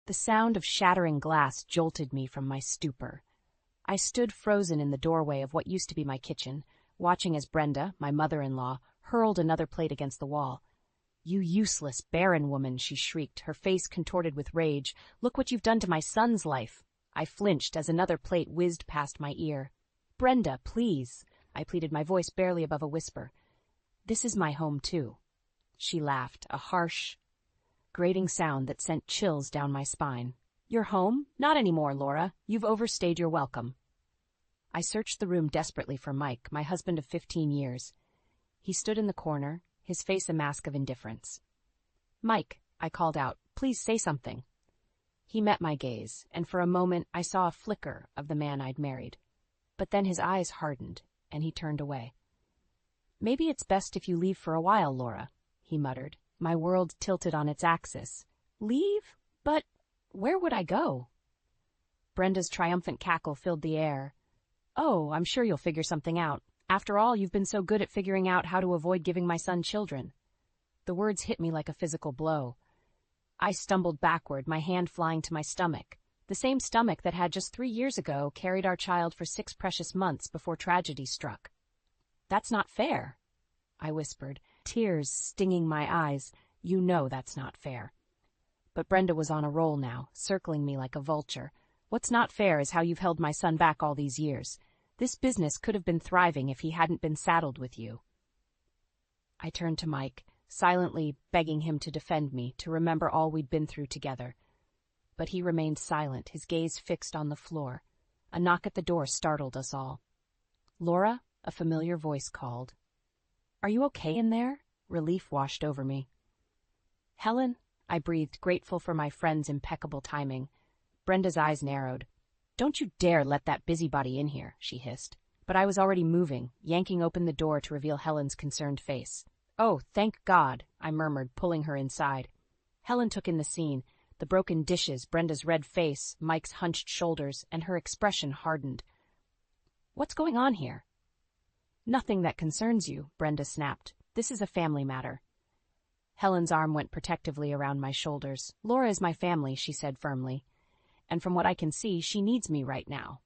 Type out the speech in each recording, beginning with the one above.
The sound of shattering glass jolted me from my stupor. I stood frozen in the doorway of what used to be my kitchen, watching as Brenda, my mother-in-law, hurled another plate against the wall. "You useless, barren woman," she shrieked, her face contorted with rage. "Look what you've done to my son's life." I flinched as another plate whizzed past my ear. "Brenda, please," I pleaded, my voice barely above a whisper. "This is my home, too." She laughed, a harsh, grating sound that sent chills down my spine. "Your home? Not anymore, Laura. You've overstayed your welcome." I searched the room desperately for Mike, my husband of 15 years. He stood in the corner, his face a mask of indifference. "Mike," I called out, "please say something." He met my gaze, and for a moment I saw a flicker of the man I'd married. But then his eyes hardened, and he turned away. "Maybe it's best if you leave for a while, Laura," he muttered. My world tilted on its axis. "Leave? But where would I go?" Brenda's triumphant cackle filled the air. "Oh, I'm sure you'll figure something out. After all, you've been so good at figuring out how to avoid giving my son children." The words hit me like a physical blow. I stumbled backward, my hand flying to my stomach. The same stomach that had just 3 years ago carried our child for 6 precious months before tragedy struck. "That's not fair," I whispered, tears stinging my eyes. "You know that's not fair." But Brenda was on a roll now, circling me like a vulture. "What's not fair is how you've held my son back all these years. This business could have been thriving if he hadn't been saddled with you." I turned to Mike, silently begging him to defend me, to remember all we'd been through together. But he remained silent, his gaze fixed on the floor. A knock at the door startled us all. "Laura," a familiar voice called. "Are you okay in there?" Relief washed over me. "Helen," I breathed, grateful for my friend's impeccable timing. Brenda's eyes narrowed. "Don't you dare let that busybody in here," she hissed. But I was already moving, yanking open the door to reveal Helen's concerned face. "Oh, thank God," I murmured, pulling her inside. Helen took in the scene, the broken dishes, Brenda's red face, Mike's hunched shoulders, and her expression hardened. "What's going on here?" "Nothing that concerns you," Brenda snapped. "This is a family matter." Helen's arm went protectively around my shoulders. "Laura is my family," she said firmly. "And from what I can see, she needs me right now."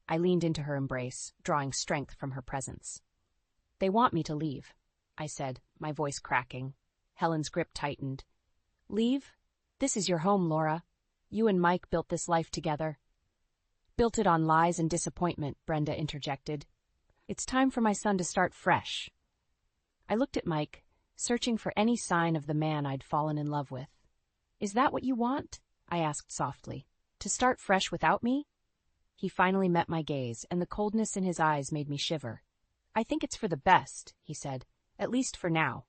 I leaned into her embrace, drawing strength from her presence. "They want me to leave," I said, my voice cracking. Helen's grip tightened. "Leave? This is your home, Laura. You and Mike built this life together." "Built it on lies and disappointment," Brenda interjected. "It's time for my son to start fresh." I looked at Mike, searching for any sign of the man I'd fallen in love with. "Is that what you want?" I asked softly. "To start fresh without me?" He finally met my gaze, and the coldness in his eyes made me shiver. "I think it's for the best," he said, "at least for now."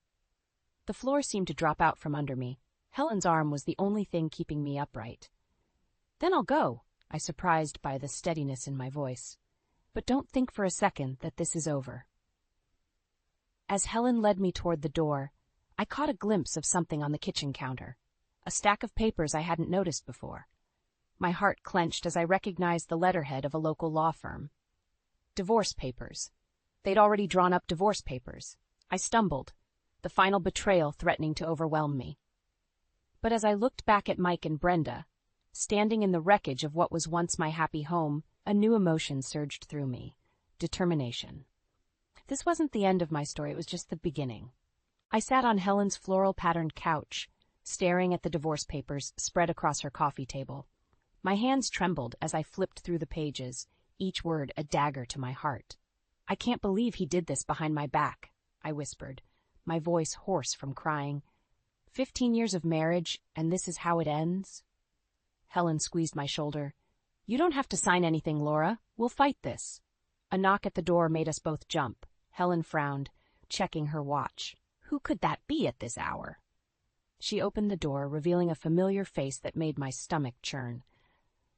The floor seemed to drop out from under me. Helen's arm was the only thing keeping me upright. "Then I'll go," I surprised by the steadiness in my voice. "But don't think for a second that this is over." As Helen led me toward the door, I caught a glimpse of something on the kitchen counter, a stack of papers I hadn't noticed before. My heart clenched as I recognized the letterhead of a local law firm. Divorce papers. They'd already drawn up divorce papers. I stumbled, the final betrayal threatening to overwhelm me. But as I looked back at Mike and Brenda, standing in the wreckage of what was once my happy home, a new emotion surged through me: determination. This wasn't the end of my story, it was just the beginning. I sat on Helen's floral-patterned couch, staring at the divorce papers spread across her coffee table. My hands trembled as I flipped through the pages, each word a dagger to my heart. "I can't believe he did this behind my back," I whispered, my voice hoarse from crying. 15 years of marriage, and this is how it ends?" Helen squeezed my shoulder. "You don't have to sign anything, Laura. We'll fight this." A knock at the door made us both jump. Helen frowned, checking her watch. Who could that be at this hour? She opened the door, revealing a familiar face that made my stomach churn.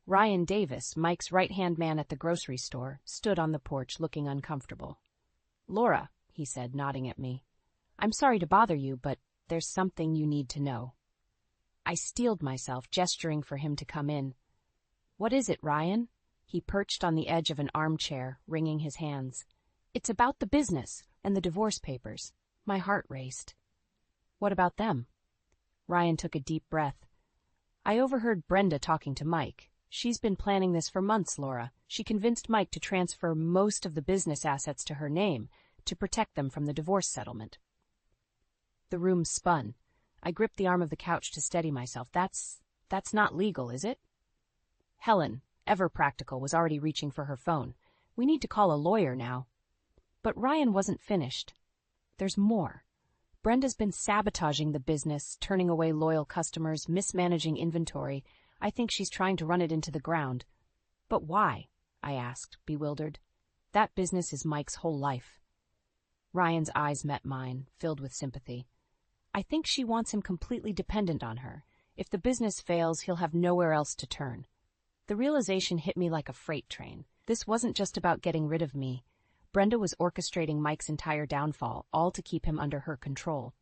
Ryan Davis, Mike's right-hand man at the grocery store, stood on the porch looking uncomfortable. "Laura," he said, nodding at me, "I'm sorry to bother you, but there's something you need to know." I steeled myself, gesturing for him to come in. "What is it, Ryan?" He perched on the edge of an armchair, wringing his hands. "It's about the business and the divorce papers." My heart raced. "What about them?" Ryan took a deep breath. I overheard Brenda talking to Mike. She's been planning this for months, Laura. She convinced Mike to transfer most of the business assets to her name to protect them from the divorce settlement. The room spun. I gripped the arm of the couch to steady myself. That's not legal, is it? Helen, ever practical, was already reaching for her phone. We need to call a lawyer now. But Ryan wasn't finished. There's more. Brenda's been sabotaging the business, turning away loyal customers, mismanaging inventory. I think she's trying to run it into the ground. But why? I asked, bewildered. That business is Mike's whole life. Ryan's eyes met mine, filled with sympathy. I think she wants him completely dependent on her. If the business fails, he'll have nowhere else to turn. The realization hit me like a freight train. This wasn't just about getting rid of me. Brenda was orchestrating Mike's entire downfall, all to keep him under her control.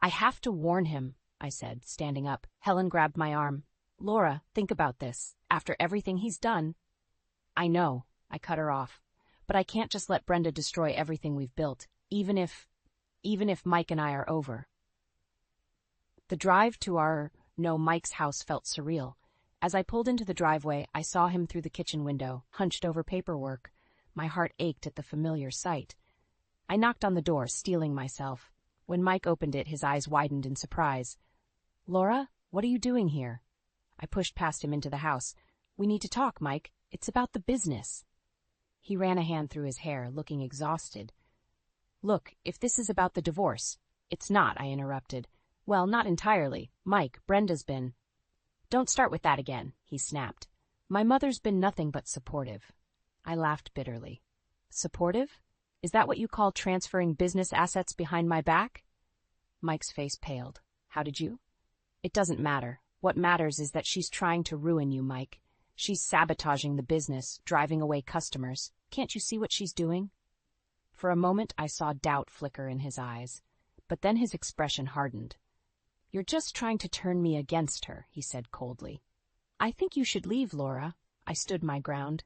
I have to warn him, I said, standing up. Helen grabbed my arm. Laura, think about this. After everything he's done. I know, I cut her off. But I can't just let Brenda destroy everything we've built, even if Mike and I are over. The drive to Mike's house felt surreal. As I pulled into the driveway, I saw him through the kitchen window, hunched over paperwork. My heart ached at the familiar sight. I knocked on the door, steeling myself. When Mike opened it, his eyes widened in surprise. Laura, what are you doing here? I pushed past him into the house. We need to talk, Mike. It's about the business. He ran a hand through his hair, looking exhausted. Look, if this is about the divorce. It's not, I interrupted. Well, not entirely. Mike, Brenda's been. Don't start with that again, he snapped. My mother's been nothing but supportive. I laughed bitterly. Supportive? Is that what you call transferring business assets behind my back? Mike's face paled. How did you? It doesn't matter. What matters is that she's trying to ruin you, Mike. She's sabotaging the business, driving away customers. Can't you see what she's doing? For a moment, I saw doubt flicker in his eyes, but then his expression hardened. You're just trying to turn me against her, he said coldly. I think you should leave, Laura. I stood my ground.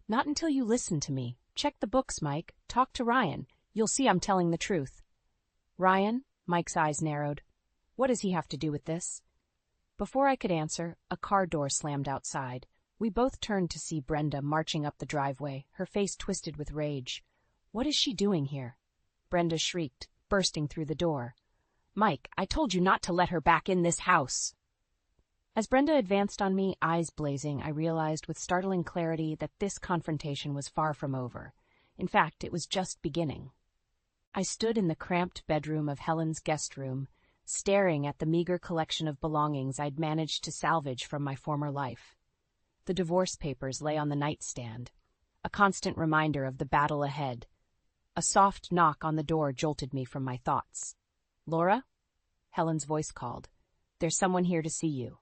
Not until you listen to me. Check the books, Mike. Talk to Ryan. You'll see I'm telling the truth. Ryan? Mike's eyes narrowed. What does he have to do with this? Before I could answer, a car door slammed outside. We both turned to see Brenda marching up the driveway, her face twisted with rage. What is she doing here? Brenda shrieked, bursting through the door. Mike, I told you not to let her back in this house. As Brenda advanced on me, eyes blazing, I realized with startling clarity that this confrontation was far from over. In fact, it was just beginning. I stood in the cramped bedroom of Helen's guest room, staring at the meager collection of belongings I'd managed to salvage from my former life. The divorce papers lay on the nightstand, a constant reminder of the battle ahead. A soft knock on the door jolted me from my thoughts. Laura? Helen's voice called. There's someone here to see you.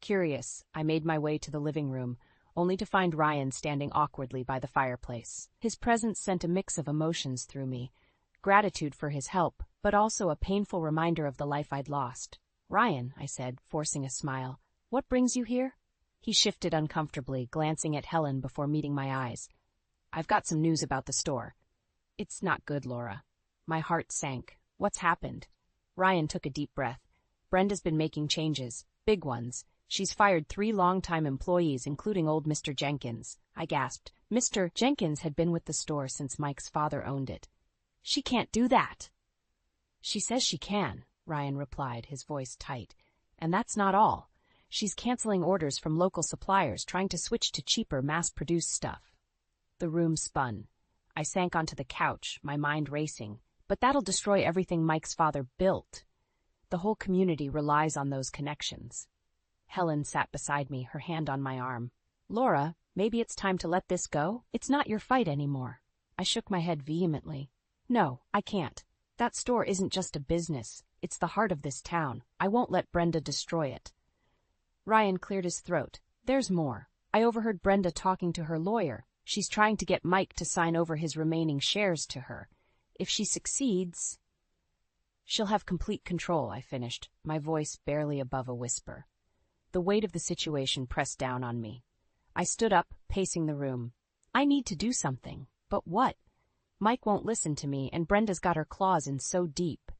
Curious, I made my way to the living room, only to find Ryan standing awkwardly by the fireplace. His presence sent a mix of emotions through me, gratitude for his help, but also a painful reminder of the life I'd lost. Ryan, I said, forcing a smile, what brings you here? He shifted uncomfortably, glancing at Helen before meeting my eyes. I've got some news about the store. It's not good, Laura. My heart sank. What's happened? Ryan took a deep breath. Brenda's been making changes, big ones. She's fired 3 long-time employees, including old Mr. Jenkins. I gasped. Mr. Jenkins had been with the store since Mike's father owned it. She can't do that. She says she can, Ryan replied, his voice tight. And that's not all. She's canceling orders from local suppliers, trying to switch to cheaper, mass-produced stuff. The room spun. I sank onto the couch, my mind racing. But that'll destroy everything Mike's father built. The whole community relies on those connections. Helen sat beside me, her hand on my arm. Laura, maybe it's time to let this go? It's not your fight anymore. I shook my head vehemently. No, I can't. That store isn't just a business. It's the heart of this town. I won't let Brenda destroy it. Ryan cleared his throat. There's more. I overheard Brenda talking to her lawyer. She's trying to get Mike to sign over his remaining shares to her. If she succeeds, she'll have complete control, I finished, my voice barely above a whisper. The weight of the situation pressed down on me. I stood up, pacing the room. I need to do something. But what? Mike won't listen to me, and Brenda's got her claws in so deep.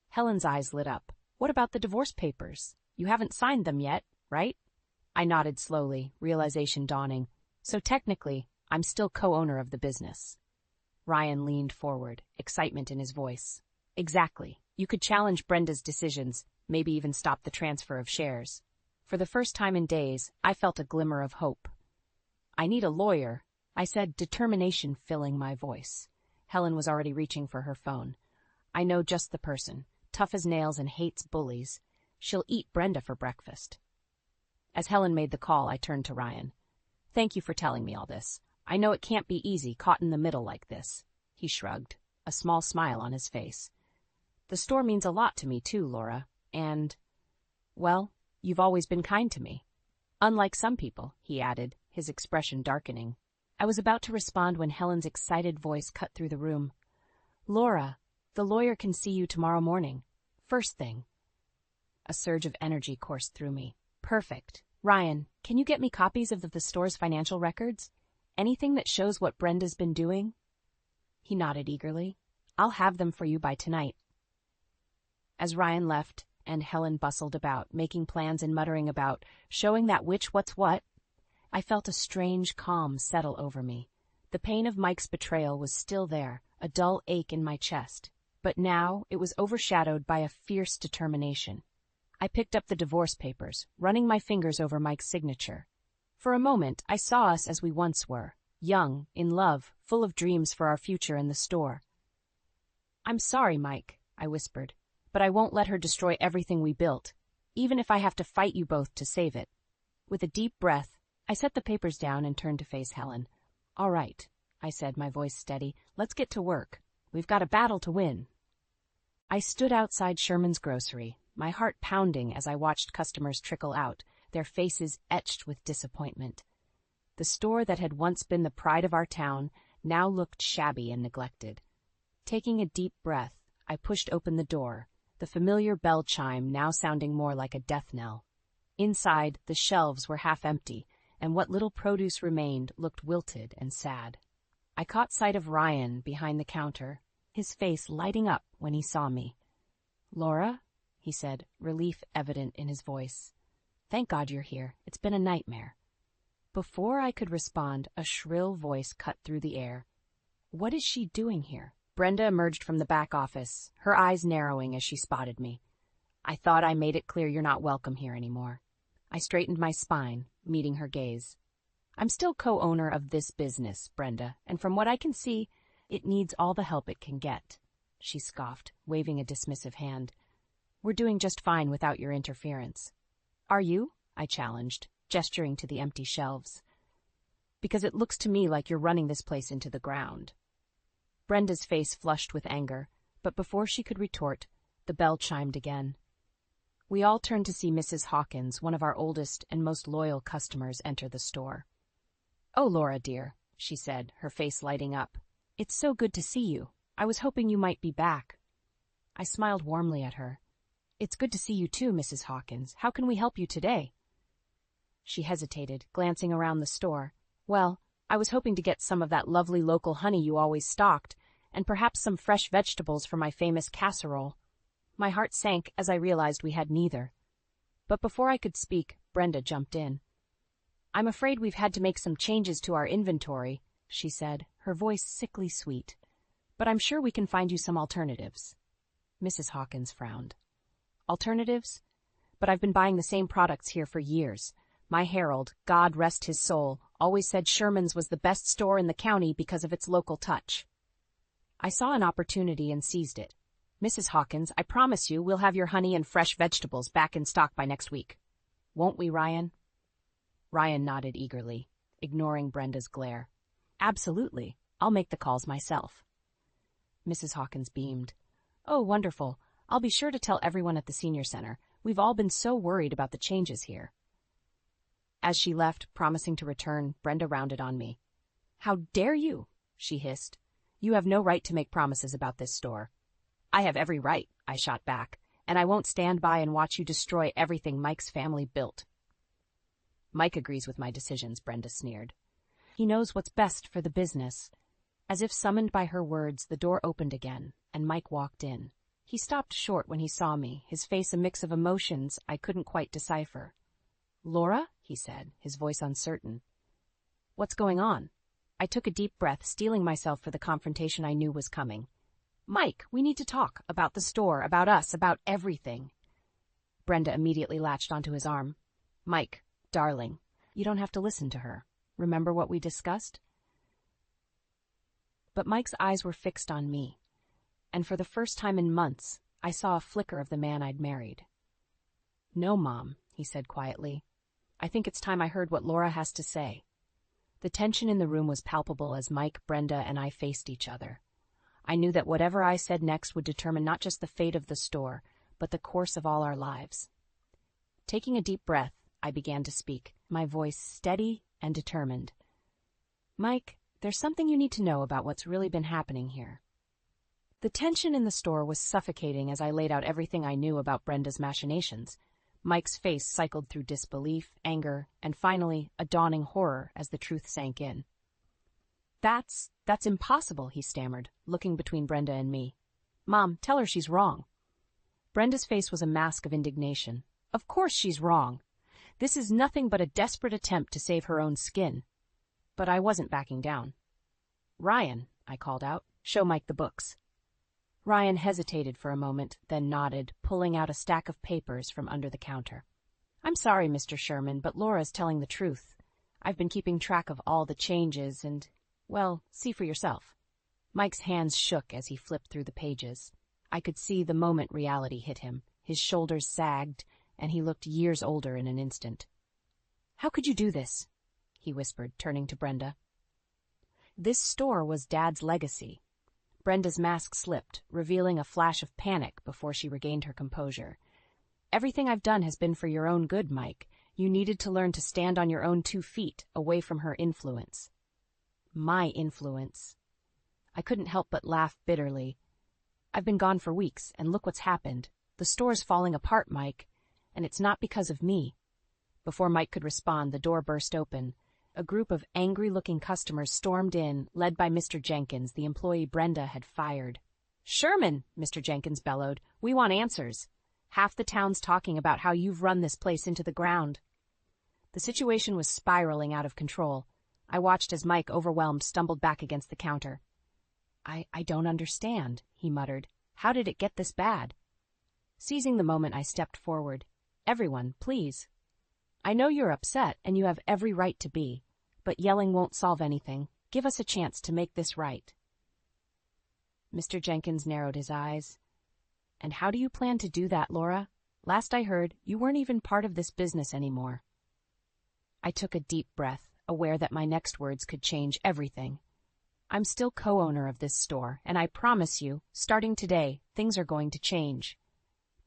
Helen's eyes lit up. What about the divorce papers? You haven't signed them yet. right? I nodded slowly, realization dawning. So technically, I'm still co-owner of the business. Ryan leaned forward, excitement in his voice. Exactly. You could challenge Brenda's decisions, maybe even stop the transfer of shares. For the first time in days, I felt a glimmer of hope. I need a lawyer, I said, determination filling my voice. Helen was already reaching for her phone. I know just the person, tough as nails and hates bullies. She'll eat Brenda for breakfast. As Helen made the call, I turned to Ryan. Thank you for telling me all this. I know it can't be easy, caught in the middle like this. He shrugged, a small smile on his face. The store means a lot to me too, Laura, and, well, you've always been kind to me. Unlike some people, he added, his expression darkening. I was about to respond when Helen's excited voice cut through the room. Laura, the lawyer can see you tomorrow morning. First thing. A surge of energy coursed through me. Perfect. Ryan, can you get me copies of the store's financial records? Anything that shows what Brenda's been doing? He nodded eagerly. I'll have them for you by tonight. As Ryan left, and Helen bustled about, making plans and muttering about, showing that what's what, I felt a strange calm settle over me. The pain of Mike's betrayal was still there, a dull ache in my chest, but now it was overshadowed by a fierce determination. I picked up the divorce papers, running my fingers over Mike's signature. For a moment, I saw us as we once were, young, in love, full of dreams for our future in the store. I'm sorry, Mike, I whispered, but I won't let her destroy everything we built, even if I have to fight you both to save it. With a deep breath, I set the papers down and turned to face Helen. All right, I said, my voice steady, let's get to work. We've got a battle to win. I stood outside Sherman's grocery, my heart pounding as I watched customers trickle out, their faces etched with disappointment. The store that had once been the pride of our town now looked shabby and neglected. Taking a deep breath, I pushed open the door, the familiar bell chime now sounding more like a death knell. Inside, the shelves were half empty, and what little produce remained looked wilted and sad. I caught sight of Ryan behind the counter, his face lighting up when he saw me. Laura, he said, relief evident in his voice. Thank God you're here. It's been a nightmare. Before I could respond, a shrill voice cut through the air. What is she doing here? Brenda emerged from the back office, her eyes narrowing as she spotted me. I thought I made it clear you're not welcome here anymore. I straightened my spine, meeting her gaze. I'm still co-owner of this business, Brenda, and from what I can see, it needs all the help it can get. She scoffed, waving a dismissive hand. We're doing just fine without your interference. Are you? I challenged, gesturing to the empty shelves. Because it looks to me like you're running this place into the ground. Brenda's face flushed with anger, but before she could retort, the bell chimed again. We all turned to see Mrs. Hawkins, one of our oldest and most loyal customers, enter the store. Oh, Laura, dear, she said, her face lighting up. It's so good to see you. I was hoping you might be back. I smiled warmly at her. It's good to see you too, Mrs. Hawkins. How can we help you today? She hesitated, glancing around the store. Well, I was hoping to get some of that lovely local honey you always stocked, and perhaps some fresh vegetables for my famous casserole. My heart sank as I realized we had neither. But before I could speak, Brenda jumped in. I'm afraid we've had to make some changes to our inventory, she said, her voice sickly sweet. But I'm sure we can find you some alternatives. Mrs. Hawkins frowned. Alternatives? But I've been buying the same products here for years. My Herald, God rest his soul, always said Sherman's was the best store in the county because of its local touch. I saw an opportunity and seized it. Mrs. Hawkins, I promise you we'll have your honey and fresh vegetables back in stock by next week. Won't we, Ryan? Ryan nodded eagerly, ignoring Brenda's glare. Absolutely. I'll make the calls myself. Mrs. Hawkins beamed. Oh, wonderful. I'll be sure to tell everyone at the senior center. We've all been so worried about the changes here. As she left, promising to return, Brenda rounded on me. How dare you? She hissed. You have no right to make promises about this store. I have every right, I shot back, and I won't stand by and watch you destroy everything Mike's family built. Mike agrees with my decisions, Brenda sneered. He knows what's best for the business. As if summoned by her words, the door opened again, and Mike walked in. He stopped short when he saw me, his face a mix of emotions I couldn't quite decipher. "Laura?" he said, his voice uncertain. "What's going on?" I took a deep breath, steeling myself for the confrontation I knew was coming. "Mike, we need to talk about the store, about us, about everything." Brenda immediately latched onto his arm. "Mike, darling, you don't have to listen to her. Remember what we discussed?" But Mike's eyes were fixed on me, and for the first time in months, I saw a flicker of the man I'd married. "No, Mom," he said quietly. "I think it's time I heard what Laura has to say." The tension in the room was palpable as Mike, Brenda, and I faced each other. I knew that whatever I said next would determine not just the fate of the store, but the course of all our lives. Taking a deep breath, I began to speak, my voice steady and determined. "Mike, there's something you need to know about what's really been happening here." The tension in the store was suffocating as I laid out everything I knew about Brenda's machinations. Mike's face cycled through disbelief, anger, and finally, a dawning horror as the truth sank in. That's impossible," he stammered, looking between Brenda and me. "Mom, tell her she's wrong." Brenda's face was a mask of indignation. "Of course she's wrong. This is nothing but a desperate attempt to save her own skin." But I wasn't backing down. "Ryan," I called out, "show Mike the books." Ryan hesitated for a moment, then nodded, pulling out a stack of papers from under the counter. "I'm sorry, Mr. Sherman, but Laura's telling the truth. I've been keeping track of all the changes and, well, see for yourself." Mike's hands shook as he flipped through the pages. I could see the moment reality hit him. His shoulders sagged, and he looked years older in an instant. "How could you do this?" he whispered, turning to Brenda. This store was Dad's legacy. Brenda's mask slipped, revealing a flash of panic before she regained her composure. "Everything I've done has been for your own good, Mike. You needed to learn to stand on your own 2 feet, away from her influence." My influence. I couldn't help but laugh bitterly. "I've been gone for weeks, and look what's happened. The store's falling apart, Mike, and it's not because of me." Before Mike could respond, the door burst open. A group of angry-looking customers stormed in, led by Mr. Jenkins, the employee Brenda had fired. "Sherman," Mr. Jenkins bellowed, "we want answers. Half the town's talking about how you've run this place into the ground." The situation was spiraling out of control. I watched as Mike, overwhelmed, stumbled back against the counter. I don't understand," he muttered. "How did it get this bad?" Seizing the moment, I stepped forward. "Everyone, please. I know you're upset, and you have every right to be, but yelling won't solve anything. Give us a chance to make this right." Mr. Jenkins narrowed his eyes. "And how do you plan to do that, Laura? Last I heard, you weren't even part of this business anymore." I took a deep breath, aware that my next words could change everything. "I'm still co-owner of this store, and I promise you, starting today, things are going to change."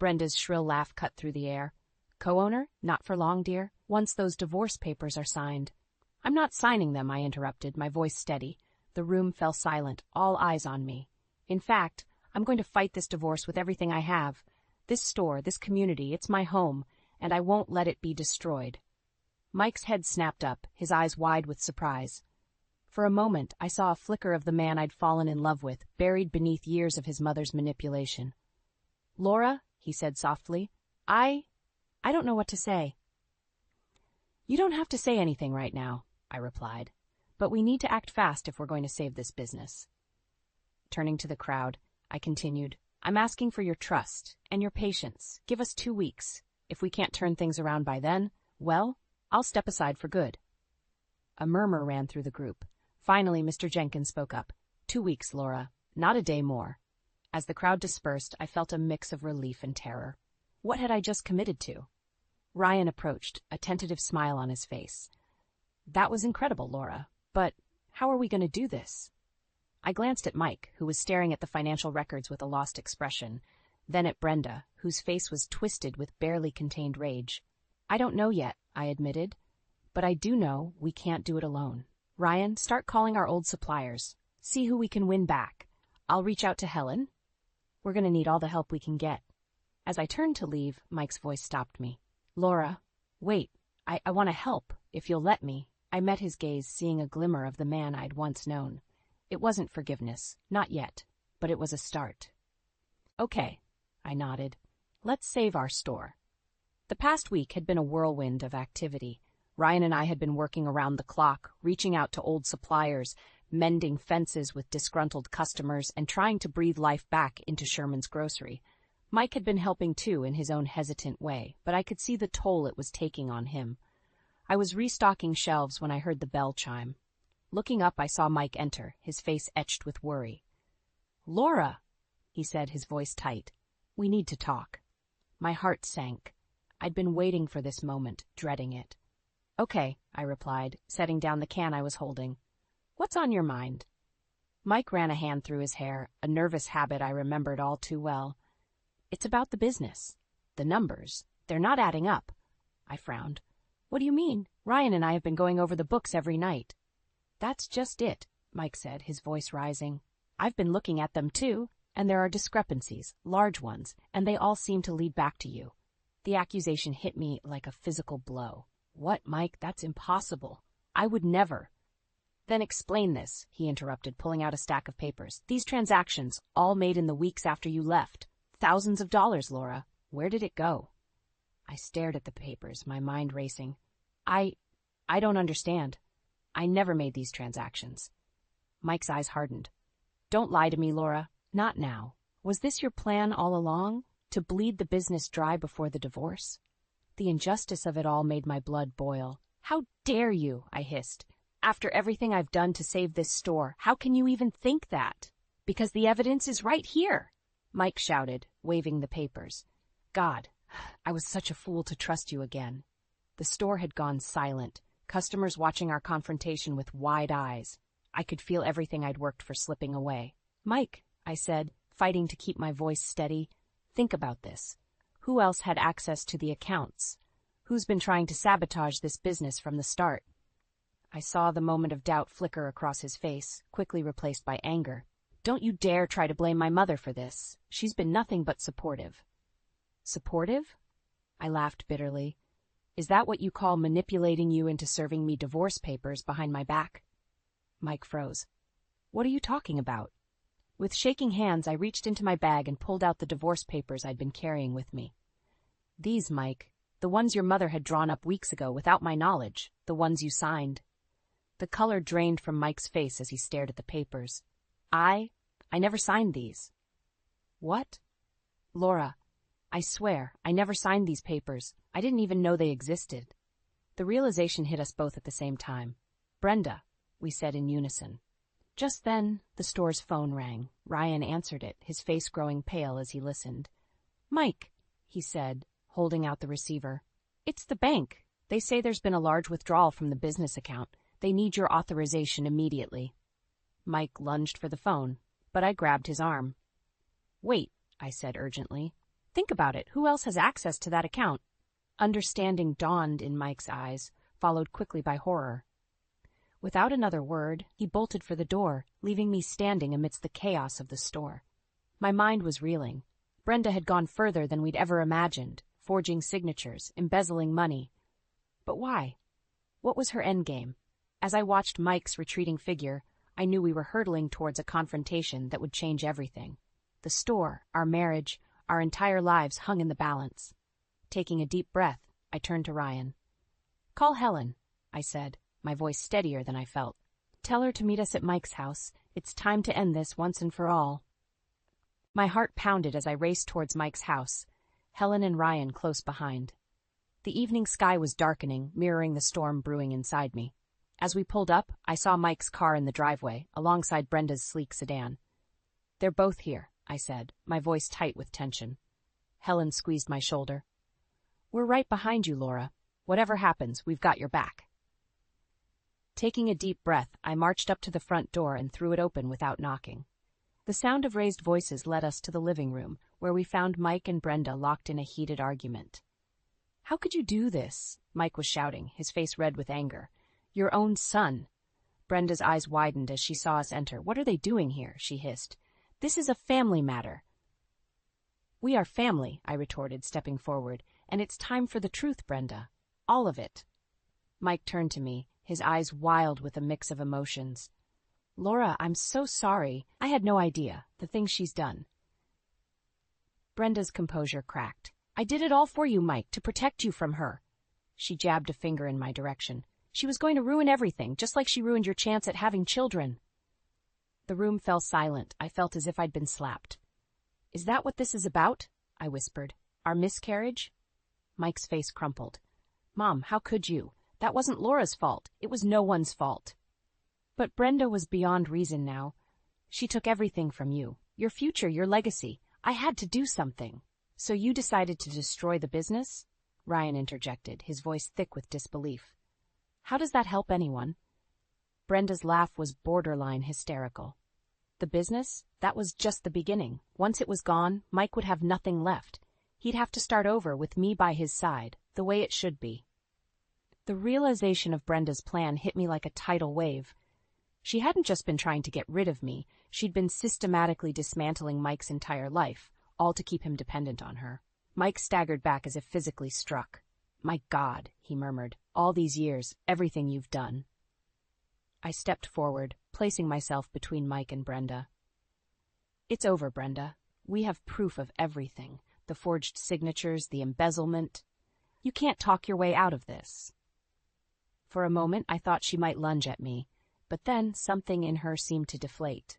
Brenda's shrill laugh cut through the air. "Co-owner? Not for long, dear. Once those divorce papers are signed." "I'm not signing them," I interrupted, my voice steady. The room fell silent, all eyes on me. "In fact, I'm going to fight this divorce with everything I have. This store, this community, it's my home, and I won't let it be destroyed." Mike's head snapped up, his eyes wide with surprise. For a moment, I saw a flicker of the man I'd fallen in love with, buried beneath years of his mother's manipulation. "Laura," he said softly, I don't know what to say." "You don't have to say anything right now," I replied, "but we need to act fast if we're going to save this business." Turning to the crowd, I continued, "I'm asking for your trust and your patience. Give us 2 weeks. If we can't turn things around by then, well, I'll step aside for good." A murmur ran through the group. Finally, Mr. Jenkins spoke up. 2 weeks, Laura, not a day more." As the crowd dispersed, I felt a mix of relief and terror. What had I just committed to? Ryan approached, a tentative smile on his face. "That was incredible, Laura, but how are we going to do this?" I glanced at Mike, who was staring at the financial records with a lost expression, then at Brenda, whose face was twisted with barely contained rage. "I don't know yet," I admitted, "but I do know we can't do it alone. Ryan, start calling our old suppliers. See who we can win back. I'll reach out to Helen. We're going to need all the help we can get." As I turned to leave, Mike's voice stopped me. "Laura, wait. I want to help, if you'll let me." I met his gaze, seeing a glimmer of the man I'd once known. It wasn't forgiveness, not yet, but it was a start. "Okay," I nodded. "Let's save our store." The past week had been a whirlwind of activity. Ryan and I had been working around the clock, reaching out to old suppliers, mending fences with disgruntled customers, and trying to breathe life back into Sherman's grocery. Mike had been helping too in his own hesitant way, but I could see the toll it was taking on him. I was restocking shelves when I heard the bell chime. Looking up, I saw Mike enter, his face etched with worry. "Laura," he said, his voice tight. "We need to talk." My heart sank. I'd been waiting for this moment, dreading it. "Okay," I replied, setting down the can I was holding. "What's on your mind?" Mike ran a hand through his hair, a nervous habit I remembered all too well. "It's about the business. The numbers. They're not adding up." I frowned. "What do you mean? Ryan and I have been going over the books every night." "That's just it," Mike said, his voice rising. "I've been looking at them too, and there are discrepancies, large ones, and they all seem to lead back to you." The accusation hit me like a physical blow. "What, Mike? That's impossible. I would never." "Then explain this," he interrupted, pulling out a stack of papers. "These transactions, all made in the weeks after you left. Thousands of dollars, Laura. Where did it go?" I stared at the papers, my mind racing. I don't understand. I never made these transactions." Mike's eyes hardened. "Don't lie to me, Laura. Not now. Was this your plan all along? To bleed the business dry before the divorce?" The injustice of it all made my blood boil. "How dare you?" I hissed. "After everything I've done to save this store, how can you even think that?" "Because the evidence is right here," Mike shouted, waving the papers. God, I was such a fool to trust you again. The store had gone silent, customers watching our confrontation with wide eyes. I could feel everything I'd worked for slipping away. "Mike," I said, fighting to keep my voice steady, "think about this. Who else had access to the accounts? Who's been trying to sabotage this business from the start?" I saw the moment of doubt flicker across his face, quickly replaced by anger. "Don't you dare try to blame my mother for this. She's been nothing but supportive." "Supportive?" I laughed bitterly. "Is that what you call manipulating you into serving me divorce papers behind my back?" Mike froze. "What are you talking about?" With shaking hands, I reached into my bag and pulled out the divorce papers I'd been carrying with me. "These, Mike, the ones your mother had drawn up weeks ago without my knowledge, the ones you signed." The color drained from Mike's face as he stared at the papers. I never signed these." "What?" "Laura, I swear, I never signed these papers. I didn't even know they existed." The realization hit us both at the same time. "Brenda," we said in unison. Just then, the store's phone rang. Ryan answered it, his face growing pale as he listened. "Mike," he said, holding out the receiver. "It's the bank. They say there's been a large withdrawal from the business account. They need your authorization immediately." Mike lunged for the phone, but I grabbed his arm. "Wait," I said urgently. "Think about it. Who else has access to that account?" Understanding dawned in Mike's eyes, followed quickly by horror. Without another word, he bolted for the door, leaving me standing amidst the chaos of the store. My mind was reeling. Brenda had gone further than we'd ever imagined, forging signatures, embezzling money. But why? What was her endgame? As I watched Mike's retreating figure, I knew we were hurtling towards a confrontation that would change everything. The store, our marriage, our entire lives hung in the balance. Taking a deep breath, I turned to Ryan. "Call Helen," I said, my voice steadier than I felt. "Tell her to meet us at Mike's house. It's time to end this once and for all." My heart pounded as I raced towards Mike's house, Helen and Ryan close behind. The evening sky was darkening, mirroring the storm brewing inside me. As we pulled up, I saw Mike's car in the driveway, alongside Brenda's sleek sedan. "They're both here," I said, my voice tight with tension. Helen squeezed my shoulder. "We're right behind you, Laura. Whatever happens, we've got your back." Taking a deep breath, I marched up to the front door and threw it open without knocking. The sound of raised voices led us to the living room, where we found Mike and Brenda locked in a heated argument. "How could you do this?" Mike was shouting, his face red with anger. "Your own son." Brenda's eyes widened as she saw us enter. "What are they doing here?" she hissed. "This is a family matter." "We are family," I retorted, stepping forward, "and it's time for the truth, Brenda. All of it." Mike turned to me, his eyes wild with a mix of emotions. "Laura, I'm so sorry. I had no idea. The things she's done." Brenda's composure cracked. I did it all for you, Mike, to protect you from her. She jabbed a finger in my direction. She was going to ruin everything, just like she ruined your chance at having children. The room fell silent. I felt as if I'd been slapped. Is that what this is about? I whispered. Our miscarriage? Mike's face crumpled. Mom, how could you? That wasn't Laura's fault. It was no one's fault. But Brenda was beyond reason now. She took everything from you. Your future, your legacy. I had to do something. So you decided to destroy the business? Ryan interjected, his voice thick with disbelief. How does that help anyone? Brenda's laugh was borderline hysterical. The business? That was just the beginning. Once it was gone, Mike would have nothing left. He'd have to start over with me by his side, the way it should be. The realization of Brenda's plan hit me like a tidal wave. She hadn't just been trying to get rid of me, she'd been systematically dismantling Mike's entire life, all to keep him dependent on her. Mike staggered back as if physically struck. My God, he murmured, all these years, everything you've done. I stepped forward, placing myself between Mike and Brenda. It's over, Brenda. We have proof of everything. The forged signatures, the embezzlement. You can't talk your way out of this. For a moment, I thought she might lunge at me, but then something in her seemed to deflate.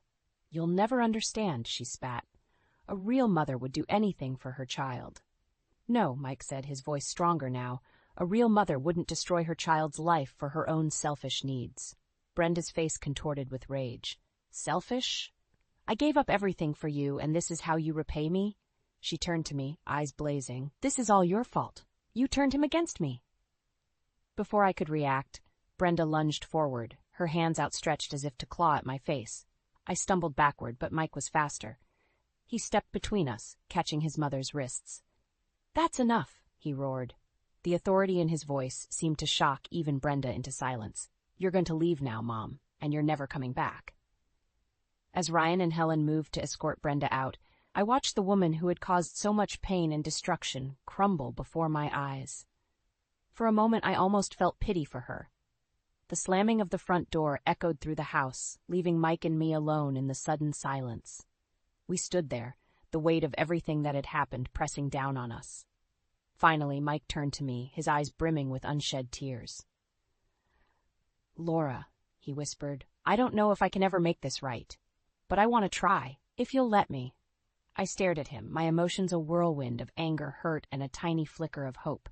You'll never understand, she spat. A real mother would do anything for her child. No, Mike said, his voice stronger now. A real mother wouldn't destroy her child's life for her own selfish needs. Brenda's face contorted with rage. Selfish? I gave up everything for you, and this is how you repay me? She turned to me, eyes blazing. This is all your fault. You turned him against me. Before I could react, Brenda lunged forward, her hands outstretched as if to claw at my face. I stumbled backward, but Mike was faster. He stepped between us, catching his mother's wrists. That's enough, he roared. The authority in his voice seemed to shock even Brenda into silence. You're going to leave now, Mom, and you're never coming back. As Ryan and Helen moved to escort Brenda out, I watched the woman who had caused so much pain and destruction crumble before my eyes. For a moment, I almost felt pity for her. The slamming of the front door echoed through the house, leaving Mike and me alone in the sudden silence. We stood there, the weight of everything that had happened pressing down on us. Finally, Mike turned to me, his eyes brimming with unshed tears. Laura, he whispered, I don't know if I can ever make this right, but I want to try, if you'll let me. I stared at him, my emotions a whirlwind of anger, hurt, and a tiny flicker of hope.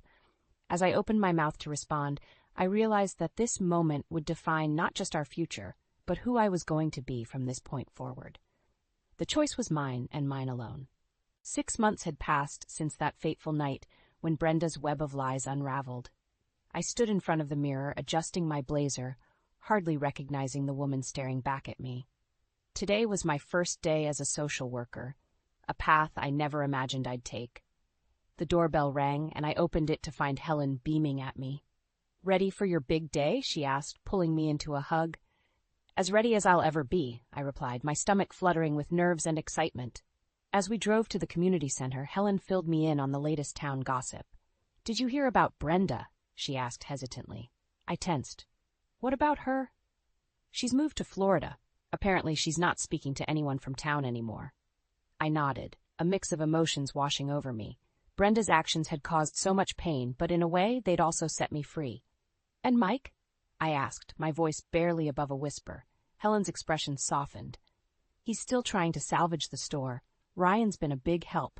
As I opened my mouth to respond, I realized that this moment would define not just our future, but who I was going to be from this point forward. The choice was mine and mine alone. 6 months had passed since that fateful night when Brenda's web of lies unraveled. I stood in front of the mirror, adjusting my blazer, hardly recognizing the woman staring back at me. Today was my first day as a social worker, a path I never imagined I'd take. The doorbell rang, and I opened it to find Helen beaming at me. Ready for your big day? She asked, pulling me into a hug. As ready as I'll ever be, I replied, my stomach fluttering with nerves and excitement. As we drove to the community center, Helen filled me in on the latest town gossip. Did you hear about Brenda? She asked hesitantly. I tensed. What about her? She's moved to Florida. Apparently she's not speaking to anyone from town anymore. I nodded, a mix of emotions washing over me. Brenda's actions had caused so much pain, but in a way they'd also set me free. And Mike? I asked, my voice barely above a whisper. Helen's expression softened. He's still trying to salvage the store. Ryan's been a big help.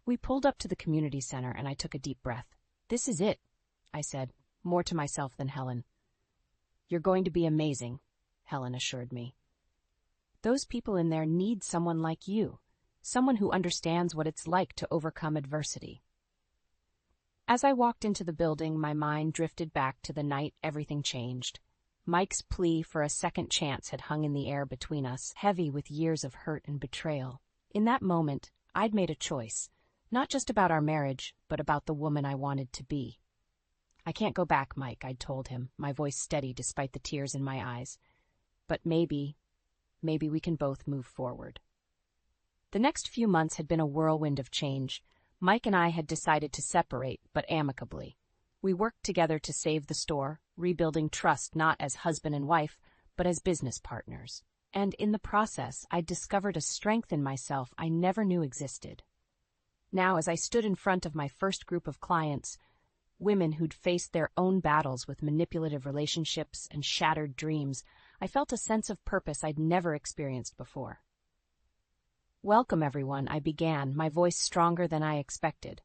We pulled up to the community center, and I took a deep breath. This is it, I said, more to myself than Helen. You're going to be amazing, Helen assured me. Those people in there need someone like you, someone who understands what it's like to overcome adversity. As I walked into the building, my mind drifted back to the night everything changed. Mike's plea for a second chance had hung in the air between us, heavy with years of hurt and betrayal. In that moment, I'd made a choice, not just about our marriage, but about the woman I wanted to be. I can't go back, Mike, I'd told him, my voice steady despite the tears in my eyes. But maybe we can both move forward. The next few months had been a whirlwind of change. Mike and I had decided to separate, but amicably. We worked together to save the store, rebuilding trust not as husband and wife, but as business partners. And in the process, I discovered a strength in myself I never knew existed. Now, as I stood in front of my first group of clients, women who'd faced their own battles with manipulative relationships and shattered dreams, I felt a sense of purpose I'd never experienced before. "Welcome, everyone," I began, my voice stronger than I expected.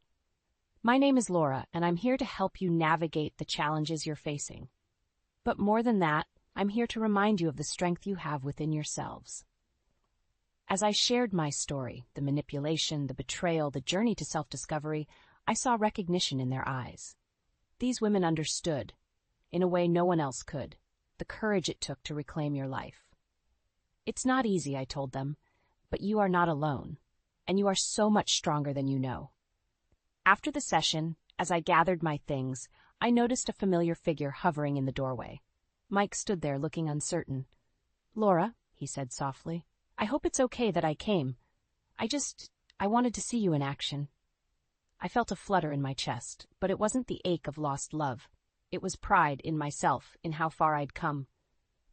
"My name is Laura, and I'm here to help you navigate the challenges you're facing. But more than that, I'm here to remind you of the strength you have within yourselves." As I shared my story, the manipulation, the betrayal, the journey to self-discovery, I saw recognition in their eyes. These women understood, in a way no one else could, the courage it took to reclaim your life. "It's not easy," I told them, "but you are not alone, and you are so much stronger than you know." After the session, as I gathered my things, I noticed a familiar figure hovering in the doorway. Mike stood there looking uncertain. "Laura," he said softly, "I hope it's okay that I came. I wanted to see you in action." I felt a flutter in my chest, but it wasn't the ache of lost love. It was pride in myself, in how far I'd come.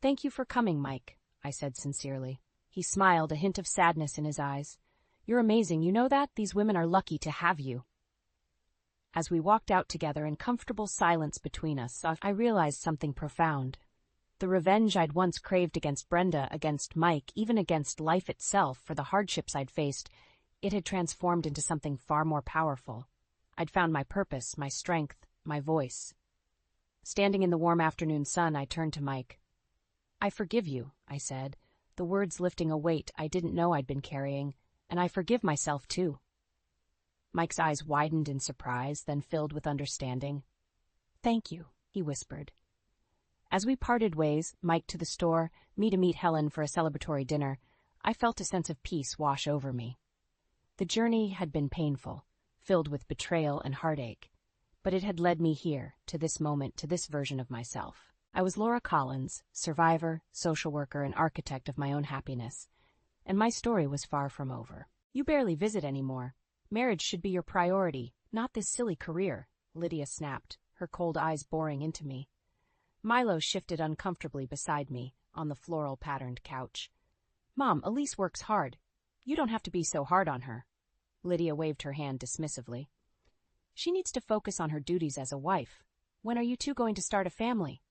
"Thank you for coming, Mike," I said sincerely. He smiled, a hint of sadness in his eyes. "You're amazing, you know that? These women are lucky to have you." As we walked out together in comfortable silence between us, I realized something profound. The revenge I'd once craved against Brenda, against Mike, even against life itself for the hardships I'd faced, it had transformed into something far more powerful. I'd found my purpose, my strength, my voice. Standing in the warm afternoon sun, I turned to Mike. "I forgive you," I said, the words lifting a weight I didn't know I'd been carrying, "and I forgive myself too." Mike's eyes widened in surprise, then filled with understanding. "Thank you," he whispered. As we parted ways, Mike to the store, me to meet Helen for a celebratory dinner, I felt a sense of peace wash over me. The journey had been painful, filled with betrayal and heartache, but it had led me here, to this moment, to this version of myself. I was Laura Collins, survivor, social worker, and architect of my own happiness, and my story was far from over. "You barely visit anymore. Marriage should be your priority, not this silly career," Lydia snapped, her cold eyes boring into me. Milo shifted uncomfortably beside me, on the floral-patterned couch. "Mom, Elise works hard. You don't have to be so hard on her." Lydia waved her hand dismissively. "She needs to focus on her duties as a wife. When are you two going to start a family?"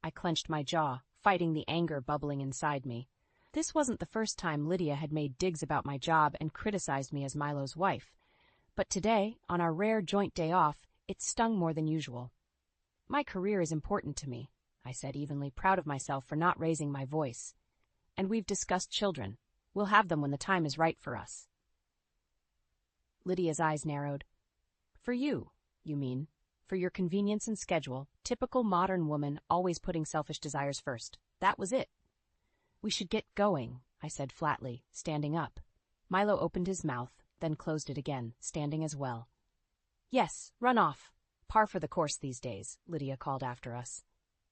I clenched my jaw, fighting the anger bubbling inside me. This wasn't the first time Lydia had made digs about my job and criticized me as Milo's wife. But today, on our rare joint day off, it stung more than usual. "My career is important to me," I said evenly, proud of myself for not raising my voice. "And we've discussed children. We'll have them when the time is right for us." Lydia's eyes narrowed. "For you, you mean? For your convenience and schedule, typical modern woman always putting selfish desires first. That was it." "We should get going," I said flatly, standing up. Milo opened his mouth, then closed it again, standing as well. "Yes, run off. Par for the course these days," Lydia called after us.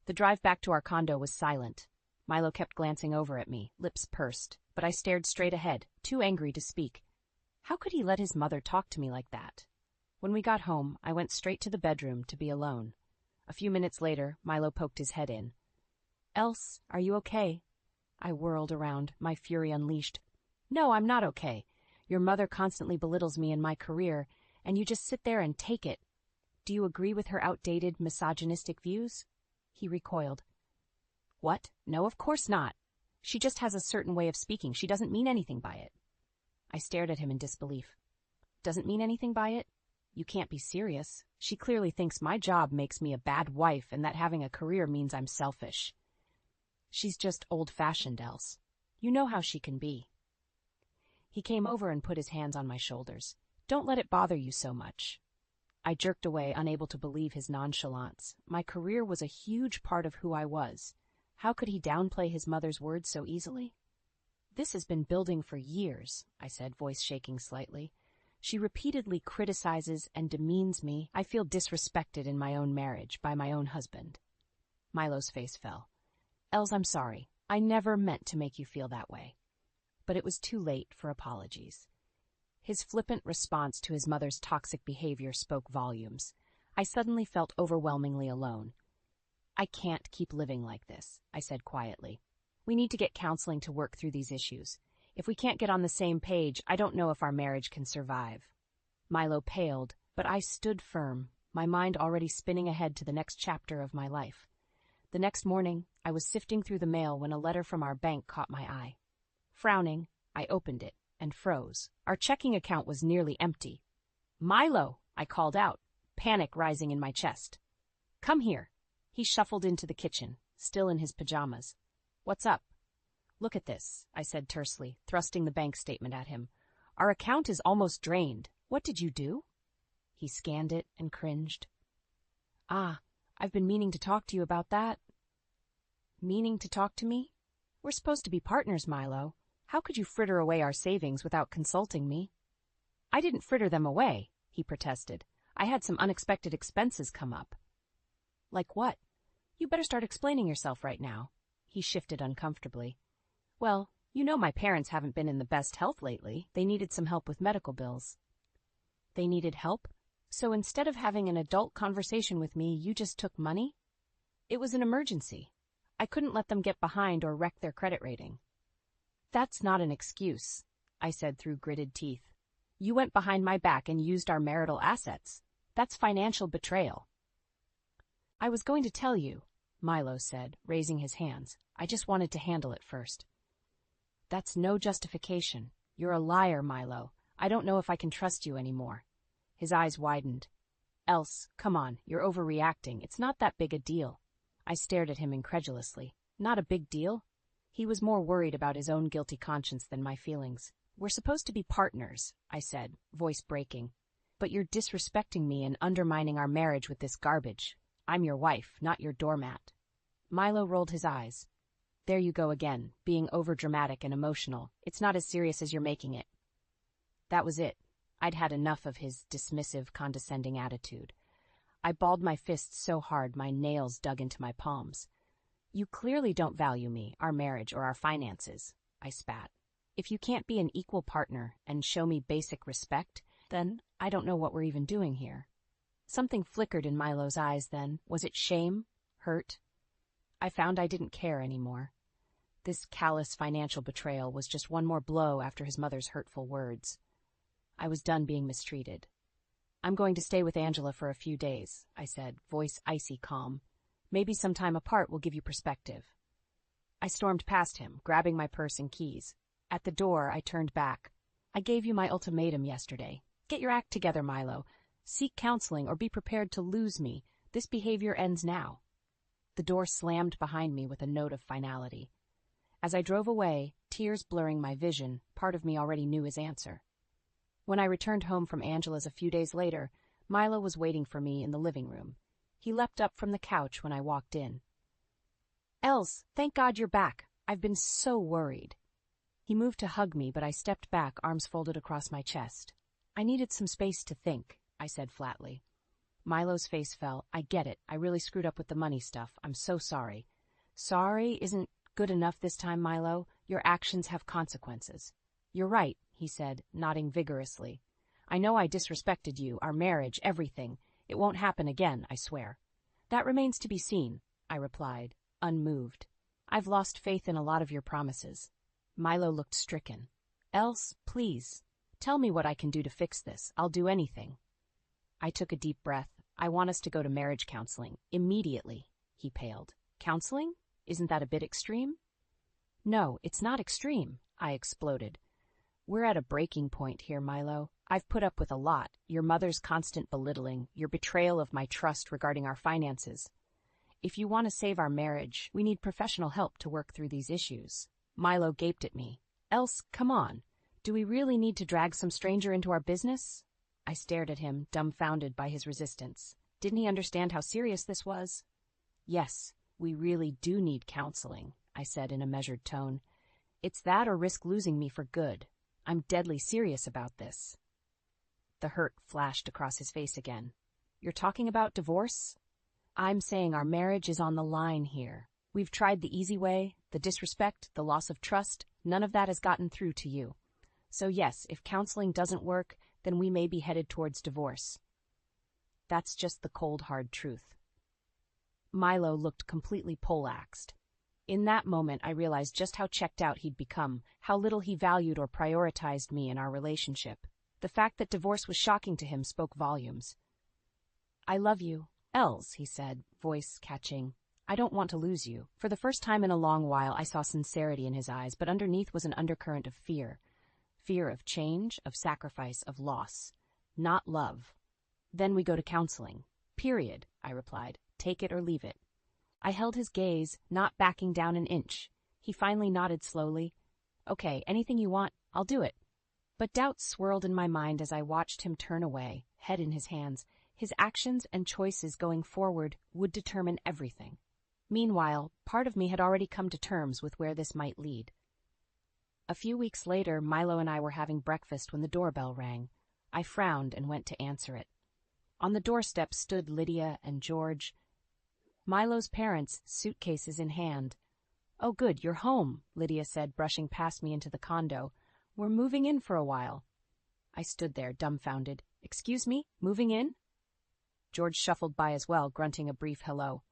The drive back to our condo was silent. Milo kept glancing over at me, lips pursed, but I stared straight ahead, too angry to speak. How could he let his mother talk to me like that? When we got home, I went straight to the bedroom to be alone. A few minutes later, Milo poked his head in. "Else, are you okay?" I whirled around, my fury unleashed. "No, I'm not okay. Your mother constantly belittles me and my career, and you just sit there and take it. Do you agree with her outdated, misogynistic views?" He recoiled. "What? No, of course not. She just has a certain way of speaking. She doesn't mean anything by it." I stared at him in disbelief. "Doesn't mean anything by it? You can't be serious. She clearly thinks my job makes me a bad wife and that having a career means I'm selfish. She's just old-fashioned, Else. You know how she can be." He came over and put his hands on my shoulders. "Don't let it bother you so much." I jerked away, unable to believe his nonchalance. My career was a huge part of who I was. How could he downplay his mother's words so easily? "This has been building for years," I said, voice shaking slightly. "She repeatedly criticizes and demeans me. I feel disrespected in my own marriage, by my own husband." Milo's face fell. "Els, I'm sorry. I never meant to make you feel that way." But it was too late for apologies. His flippant response to his mother's toxic behavior spoke volumes. I suddenly felt overwhelmingly alone. "I can't keep living like this," I said quietly. "We need to get counseling to work through these issues. If we can't get on the same page, I don't know if our marriage can survive." Milo paled, but I stood firm, my mind already spinning ahead to the next chapter of my life. The next morning, I was sifting through the mail when a letter from our bank caught my eye. Frowning, I opened it and froze. Our checking account was nearly empty. "Milo!" I called out, panic rising in my chest. "Come here." He shuffled into the kitchen, still in his pajamas. "What's up?" "Look at this," I said tersely, thrusting the bank statement at him. "Our account is almost drained. What did you do?" He scanned it and cringed. "Ah, I've been meaning to talk to you about that." "Meaning to talk to me? We're supposed to be partners, Milo. How could you fritter away our savings without consulting me?" "I didn't fritter them away," he protested. "I had some unexpected expenses come up." "Like what? You better start explaining yourself right now." He shifted uncomfortably. "Well, you know my parents haven't been in the best health lately. They needed some help with medical bills." "They needed help? So instead of having an adult conversation with me, you just took money?" "It was an emergency. I couldn't let them get behind or wreck their credit rating." "That's not an excuse," I said through gritted teeth. "You went behind my back and used our marital assets. That's financial betrayal." "I was going to tell you," Milo said, raising his hands. "I just wanted to handle it first." "That's no justification. You're a liar, Milo. I don't know if I can trust you anymore." His eyes widened. "Else, come on, you're overreacting. It's not that big a deal." I stared at him incredulously. "Not a big deal?" He was more worried about his own guilty conscience than my feelings. "We're supposed to be partners," I said, voice breaking. "But you're disrespecting me and undermining our marriage with this garbage. I'm your wife, not your doormat." Milo rolled his eyes. "There you go again, being overdramatic and emotional. It's not as serious as you're making it." That was it. I'd had enough of his dismissive, condescending attitude. I balled my fists so hard my nails dug into my palms. "You clearly don't value me, our marriage, or our finances," I spat. "If you can't be an equal partner and show me basic respect, then I don't know what we're even doing here." Something flickered in Milo's eyes then. Was it shame? Hurt? I found I didn't care anymore. This callous financial betrayal was just one more blow after his mother's hurtful words. I was done being mistreated. "I'm going to stay with Angela for a few days," I said, voice icy calm. "Maybe some time apart will give you perspective." I stormed past him, grabbing my purse and keys. At the door, I turned back. "I gave you my ultimatum yesterday. Get your act together, Milo. Seek counseling or be prepared to lose me. This behavior ends now." The door slammed behind me with a note of finality. As I drove away, tears blurring my vision, part of me already knew his answer. When I returned home from Angela's a few days later, Milo was waiting for me in the living room. He leapt up from the couch when I walked in. "Els, thank God you're back. I've been so worried." He moved to hug me, but I stepped back, arms folded across my chest. "I needed some space to think," I said flatly. Milo's face fell. "I get it. I really screwed up with the money stuff. I'm so sorry." "Sorry isn't good enough this time, Milo. Your actions have consequences." "You're right," he said, nodding vigorously. "I know I disrespected you, our marriage, everything. It won't happen again, I swear." "That remains to be seen," I replied, unmoved. "I've lost faith in a lot of your promises." Milo looked stricken. "Else, please, tell me what I can do to fix this. I'll do anything." I took a deep breath. "I want us to go to marriage counseling. Immediately." He paled. "Counseling? Isn't that a bit extreme?" "No, it's not extreme," I exploded. "We're at a breaking point here, Milo. I've put up with a lot. Your mother's constant belittling, your betrayal of my trust regarding our finances. If you want to save our marriage, we need professional help to work through these issues." Milo gaped at me. "Else, come on. Do we really need to drag some stranger into our business?" I stared at him, dumbfounded by his resistance. Didn't he understand how serious this was? "Yes, we really do need counseling," I said in a measured tone. "It's that or risk losing me for good. I'm deadly serious about this." The hurt flashed across his face again. "You're talking about divorce?" "I'm saying our marriage is on the line here. We've tried the easy way, the disrespect, the loss of trust. None of that has gotten through to you. So yes, if counseling doesn't work, then we may be headed towards divorce." That's just the cold, hard truth. Milo looked completely poleaxed. In that moment, I realized just how checked out he'd become, how little he valued or prioritized me in our relationship. The fact that divorce was shocking to him spoke volumes. "I love you, Els," he said, voice catching. "I don't want to lose you." For the first time in a long while, I saw sincerity in his eyes, but underneath was an undercurrent of fear. Fear of change, of sacrifice, of loss. Not love. "Then we go to counseling. Period," I replied. "Take it or leave it." I held his gaze, not backing down an inch. He finally nodded slowly. "Okay, anything you want, I'll do it." But doubts swirled in my mind as I watched him turn away, head in his hands. His actions and choices going forward would determine everything. Meanwhile, part of me had already come to terms with where this might lead. A few weeks later, Milo and I were having breakfast when the doorbell rang. I frowned and went to answer it. On the doorstep stood Lydia and George, Milo's parents, suitcases in hand. "Oh, good, you're home," Lydia said, brushing past me into the condo. "We're moving in for a while." I stood there, dumbfounded. "Excuse me, moving in?" George shuffled by as well, grunting a brief hello.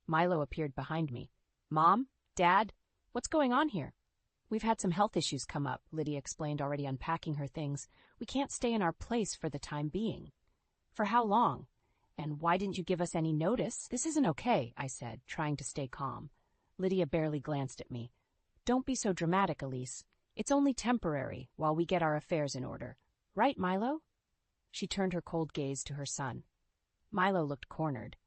Milo appeared behind me. "Mom? Dad? What's going on here?" "We've had some health issues come up," Lydia explained, already unpacking her things. "We can't stay in our place for the time being." "For how long? And why didn't you give us any notice?" "This isn't okay," I said, trying to stay calm. Lydia barely glanced at me. "Don't be so dramatic, Elise. It's only temporary, while we get our affairs in order. Right, Milo?" She turned her cold gaze to her son. Milo looked cornered.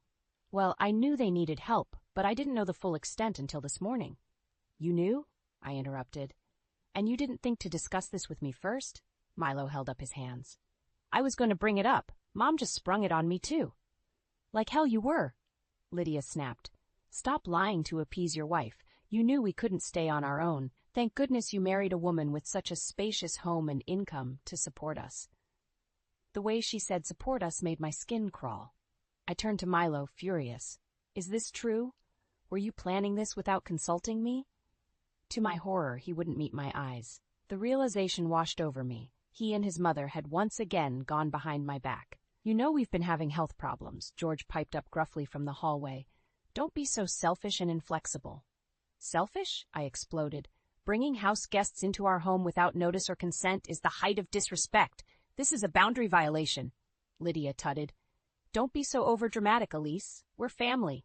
"Well, I knew they needed help, but I didn't know the full extent until this morning." "You knew?" I interrupted. "And you didn't think to discuss this with me first?" Milo held up his hands. "I was going to bring it up. Mom just sprung it on me, too." "Like hell you were," Lydia snapped. "Stop lying to appease your wife. You knew we couldn't stay on our own. Thank goodness you married a woman with such a spacious home and income to support us." The way she said support us made my skin crawl. I turned to Milo, furious. "Is this true? Were you planning this without consulting me?" To my horror, he wouldn't meet my eyes. The realization washed over me. He and his mother had once again gone behind my back. "You know we've been having health problems," George piped up gruffly from the hallway. "Don't be so selfish and inflexible." "Selfish?" I exploded. "Bringing house guests into our home without notice or consent is the height of disrespect. This is a boundary violation," Lydia tutted. "Don't be so overdramatic, Elise. We're family."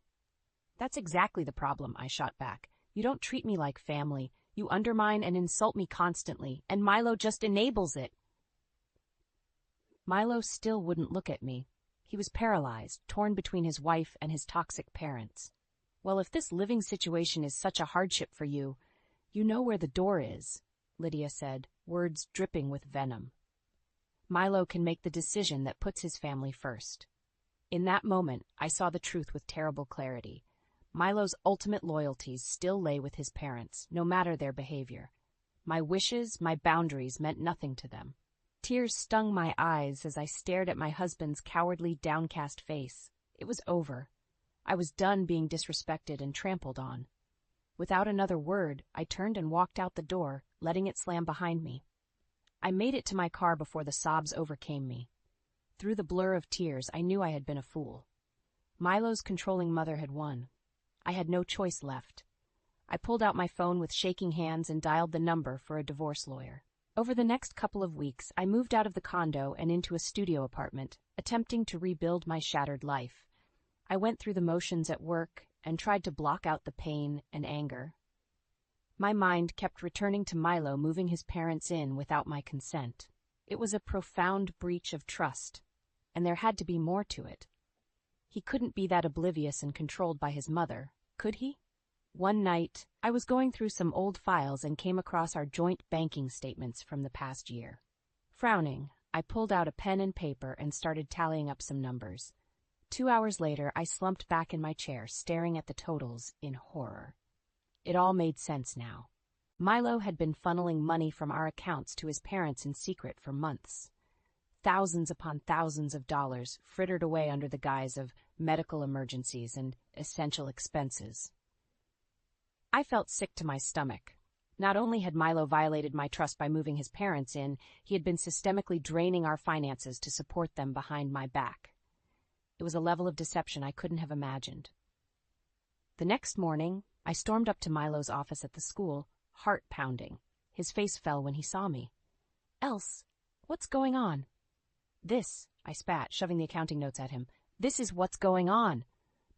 "That's exactly the problem," I shot back. "You don't treat me like family. You undermine and insult me constantly, and Milo just enables it." Milo still wouldn't look at me. He was paralyzed, torn between his wife and his toxic parents. "Well, if this living situation is such a hardship for you, you know where the door is," Lydia said, words dripping with venom. "Milo can make the decision that puts his family first." In that moment, I saw the truth with terrible clarity. Milo's ultimate loyalties still lay with his parents, no matter their behavior. My wishes, my boundaries meant nothing to them. Tears stung my eyes as I stared at my husband's cowardly, downcast face. It was over. I was done being disrespected and trampled on. Without another word, I turned and walked out the door, letting it slam behind me. I made it to my car before the sobs overcame me. Through the blur of tears, I knew I had been a fool. Milo's controlling mother had won. I had no choice left. I pulled out my phone with shaking hands and dialed the number for a divorce lawyer. Over the next couple of weeks, I moved out of the condo and into a studio apartment, attempting to rebuild my shattered life. I went through the motions at work and tried to block out the pain and anger. My mind kept returning to Milo moving his parents in without my consent. It was a profound breach of trust, and there had to be more to it. He couldn't be that oblivious and controlled by his mother, could he? One night, I was going through some old files and came across our joint banking statements from the past year. Frowning, I pulled out a pen and paper and started tallying up some numbers. 2 hours later, I slumped back in my chair, staring at the totals in horror. It all made sense now. Milo had been funneling money from our accounts to his parents in secret for months. Thousands upon thousands of dollars frittered away under the guise of medical emergencies and essential expenses. I felt sick to my stomach. Not only had Milo violated my trust by moving his parents in, he had been systemically draining our finances to support them behind my back. It was a level of deception I couldn't have imagined. The next morning, I stormed up to Milo's office at the school, heart pounding. His face fell when he saw me. "Else, What's going on? This, I spat, shoving the accounting notes at him. This is what's going on.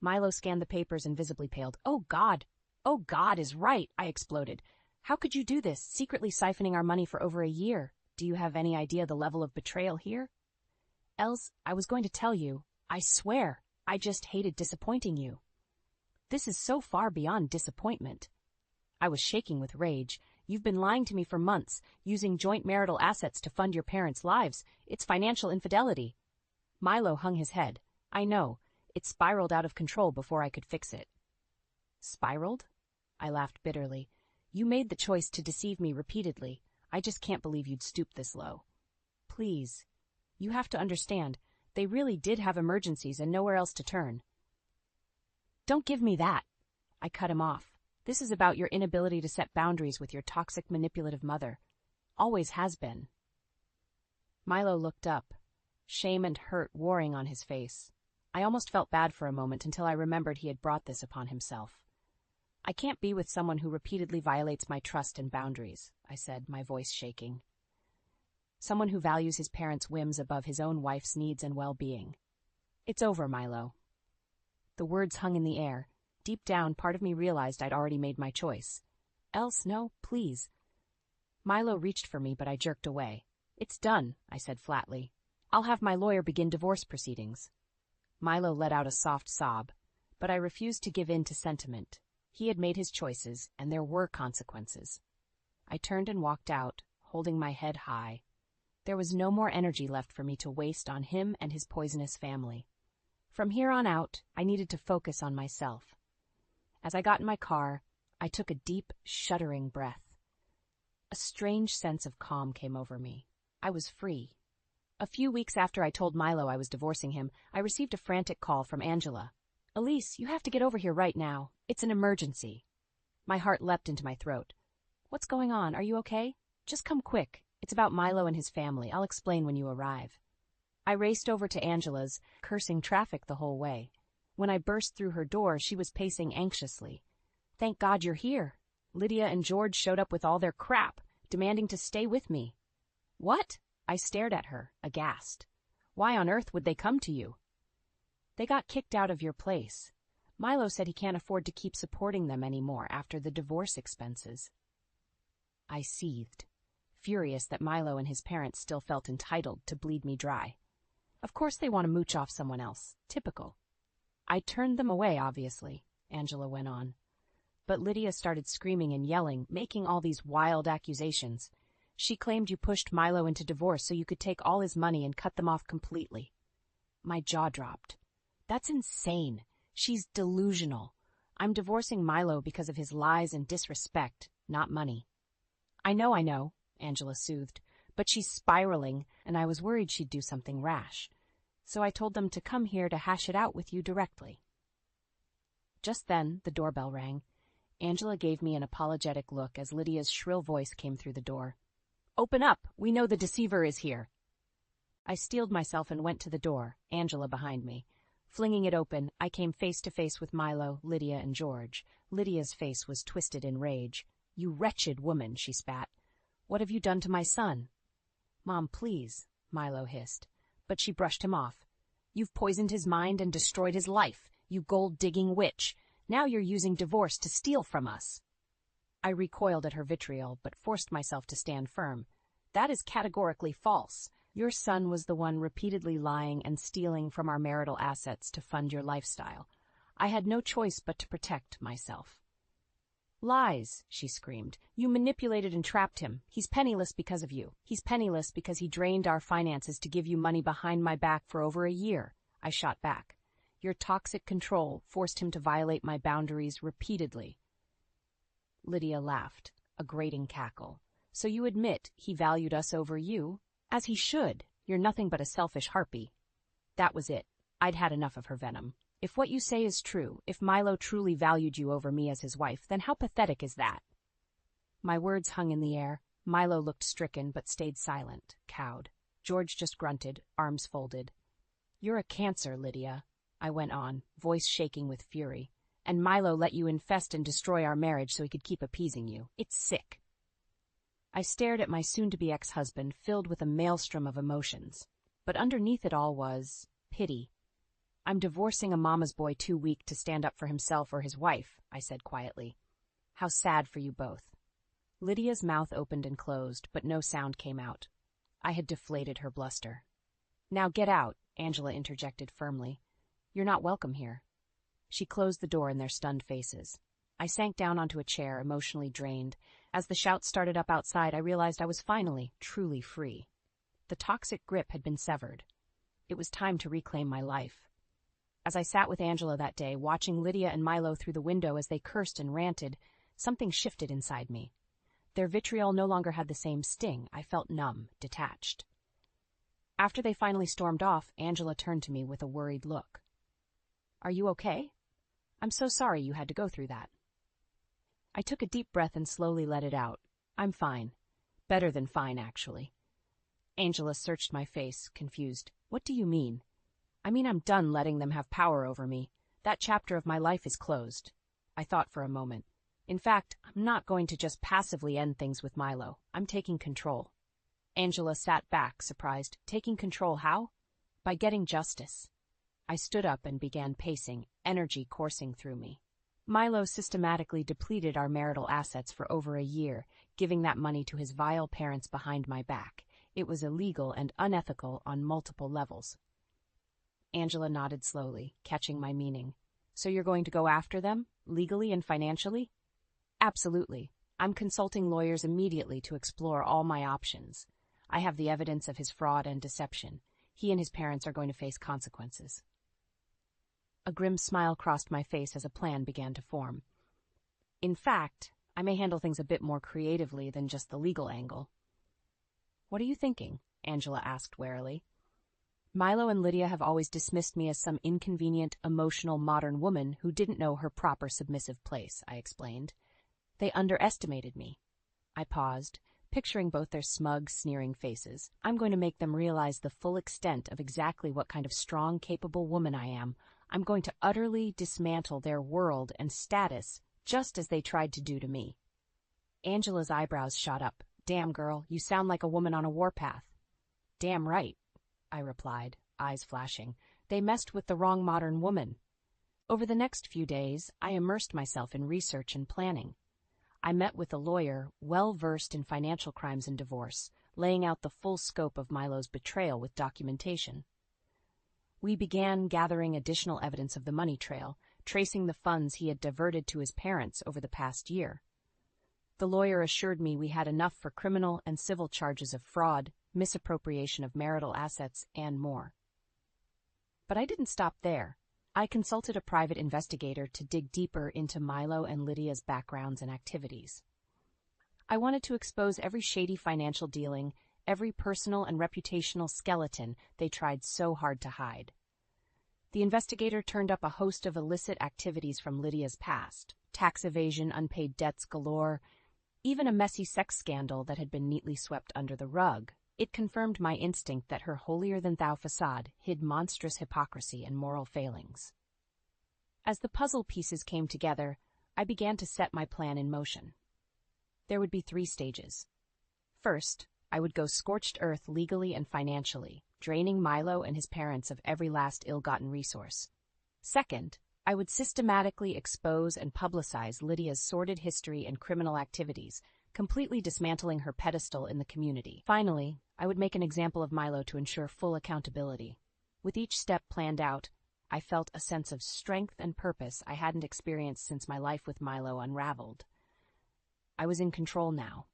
Milo scanned the papers and visibly paled. Oh, God! Oh, God is right, I exploded. How could you do this, secretly siphoning our money for over a year? Do you have any idea the level of betrayal here? Else, I was going to tell you. I swear, I just hated disappointing you. This is so far beyond disappointment. I was shaking with rage. You've been lying to me for months, using joint marital assets to fund your parents' lives. It's financial infidelity. Milo hung his head. I know. It spiraled out of control before I could fix it. Spiraled? I laughed bitterly. You made the choice to deceive me repeatedly. I just can't believe you'd stoop this low. Please. You have to understand, they really did have emergencies and nowhere else to turn. Don't give me that. I cut him off. This is about your inability to set boundaries with your toxic, manipulative mother. Always has been. Milo looked up, shame and hurt warring on his face. I almost felt bad for a moment until I remembered he had brought this upon himself. I can't be with someone who repeatedly violates my trust and boundaries, I said, my voice shaking. Someone who values his parents' whims above his own wife's needs and well-being. It's over, Milo. The words hung in the air. Deep down, part of me realized I'd already made my choice. Else, no, please. Milo reached for me, but I jerked away. It's done, I said flatly. I'll have my lawyer begin divorce proceedings. Milo let out a soft sob, but I refused to give in to sentiment. He had made his choices, and there were consequences. I turned and walked out, holding my head high. There was no more energy left for me to waste on him and his poisonous family. From here on out, I needed to focus on myself. As I got in my car, I took a deep, shuddering breath. A strange sense of calm came over me. I was free. A few weeks after I told Milo I was divorcing him, I received a frantic call from Angela. Elise, you have to get over here right now. It's an emergency. My heart leapt into my throat. What's going on? Are you okay? Just come quick. It's about Milo and his family. I'll explain when you arrive. I raced over to Angela's, cursing traffic the whole way. When I burst through her door, she was pacing anxiously. Thank God you're here. Lydia and George showed up with all their crap, demanding to stay with me. What? I stared at her, aghast. Why on earth would they come to you? They got kicked out of your place. Milo said he can't afford to keep supporting them anymore after the divorce expenses. I seethed, furious that Milo and his parents still felt entitled to bleed me dry. Of course they want to mooch off someone else. Typical. I turned them away, obviously, Angela went on. But Lydia started screaming and yelling, making all these wild accusations. She claimed you pushed Milo into divorce so you could take all his money and cut them off completely. My jaw dropped. That's insane. She's delusional. I'm divorcing Milo because of his lies and disrespect, not money. I know, Angela soothed, but she's spiraling, and I was worried she'd do something rash. So I told them to come here to hash it out with you directly. Just then, the doorbell rang. Angela gave me an apologetic look as Lydia's shrill voice came through the door. Open up! We know the deceiver is here! I steeled myself and went to the door, Angela behind me. Flinging it open, I came face to face with Milo, Lydia, and George. Lydia's face was twisted in rage. You wretched woman, she spat. What have you done to my son? Mom, please, Milo hissed. But she brushed him off. You've poisoned his mind and destroyed his life, you gold-digging witch. Now you're using divorce to steal from us. I recoiled at her vitriol, but forced myself to stand firm. That is categorically false. Your son was the one repeatedly lying and stealing from our marital assets to fund your lifestyle. I had no choice but to protect myself. Lies, she screamed. You manipulated and trapped him. He's penniless because of you. He's penniless because he drained our finances to give you money behind my back for over a year. I shot back. Your toxic control forced him to violate my boundaries repeatedly. Lydia laughed, a grating cackle. So you admit he valued us over you? As he should. You're nothing but a selfish harpy. That was it. I'd had enough of her venom. If what you say is true, if Milo truly valued you over me as his wife, then how pathetic is that? My words hung in the air. Milo looked stricken but stayed silent, cowed. George just grunted, arms folded. You're a cancer, Lydia, I went on, voice shaking with fury. And Milo let you infest and destroy our marriage so he could keep appeasing you. It's sick. I stared at my soon-to-be ex-husband, filled with a maelstrom of emotions. But underneath it all was pity. "I'm divorcing a mama's boy too weak to stand up for himself or his wife," I said quietly. "How sad for you both." Lydia's mouth opened and closed, but no sound came out. I had deflated her bluster. "Now get out," Angela interjected firmly. "You're not welcome here." She closed the door in their stunned faces. I sank down onto a chair, emotionally drained. As the shouts started up outside, I realized I was finally, truly free. The toxic grip had been severed. It was time to reclaim my life. As I sat with Angela that day, watching Lydia and Milo through the window as they cursed and ranted, something shifted inside me. Their vitriol no longer had the same sting. I felt numb, detached. After they finally stormed off, Angela turned to me with a worried look. "Are you okay? I'm so sorry you had to go through that." I took a deep breath and slowly let it out. "I'm fine. Better than fine, actually." Angela searched my face, confused. "What do you mean?" "I mean I'm done letting them have power over me. That chapter of my life is closed." I thought for a moment. "In fact, I'm not going to just passively end things with Milo. I'm taking control." Angela sat back, surprised. "Taking control how?" "By getting justice." I stood up and began pacing, energy coursing through me. Milo systematically depleted our marital assets for over a year, giving that money to his vile parents behind my back. It was illegal and unethical on multiple levels. Angela nodded slowly, catching my meaning. "So you're going to go after them, legally and financially?" "Absolutely. I'm consulting lawyers immediately to explore all my options. I have the evidence of his fraud and deception. He and his parents are going to face consequences." A grim smile crossed my face as a plan began to form. "In fact, I may handle things a bit more creatively than just the legal angle." "What are you thinking?" Angela asked warily. "Milo and Lydia have always dismissed me as some inconvenient, emotional modern woman who didn't know her proper submissive place," I explained. "They underestimated me." I paused, picturing both their smug, sneering faces. "I'm going to make them realize the full extent of exactly what kind of strong, capable woman I am. I'm going to utterly dismantle their world and status, just as they tried to do to me." Angela's eyebrows shot up. "Damn, girl, you sound like a woman on a warpath." "Damn right," I replied, eyes flashing. "They messed with the wrong modern woman." Over the next few days, I immersed myself in research and planning. I met with a lawyer well-versed in financial crimes and divorce, laying out the full scope of Milo's betrayal with documentation. We began gathering additional evidence of the money trail, tracing the funds he had diverted to his parents over the past year. The lawyer assured me we had enough for criminal and civil charges of fraud, misappropriation of marital assets, and more. But I didn't stop there. I consulted a private investigator to dig deeper into Milo and Lydia's backgrounds and activities. I wanted to expose every shady financial dealing, every personal and reputational skeleton they tried so hard to hide. The investigator turned up a host of illicit activities from Lydia's past: tax evasion, unpaid debts galore, even a messy sex scandal that had been neatly swept under the rug. It confirmed my instinct that her holier-than-thou facade hid monstrous hypocrisy and moral failings. As the puzzle pieces came together, I began to set my plan in motion. There would be 3 stages. First, I would go scorched earth legally and financially, draining Milo and his parents of every last ill-gotten resource. Second, I would systematically expose and publicize Lydia's sordid history and criminal activities, completely dismantling her pedestal in the community. Finally, I would make an example of Milo to ensure full accountability. With each step planned out, I felt a sense of strength and purpose I hadn't experienced since my life with Milo unraveled. I was in control now.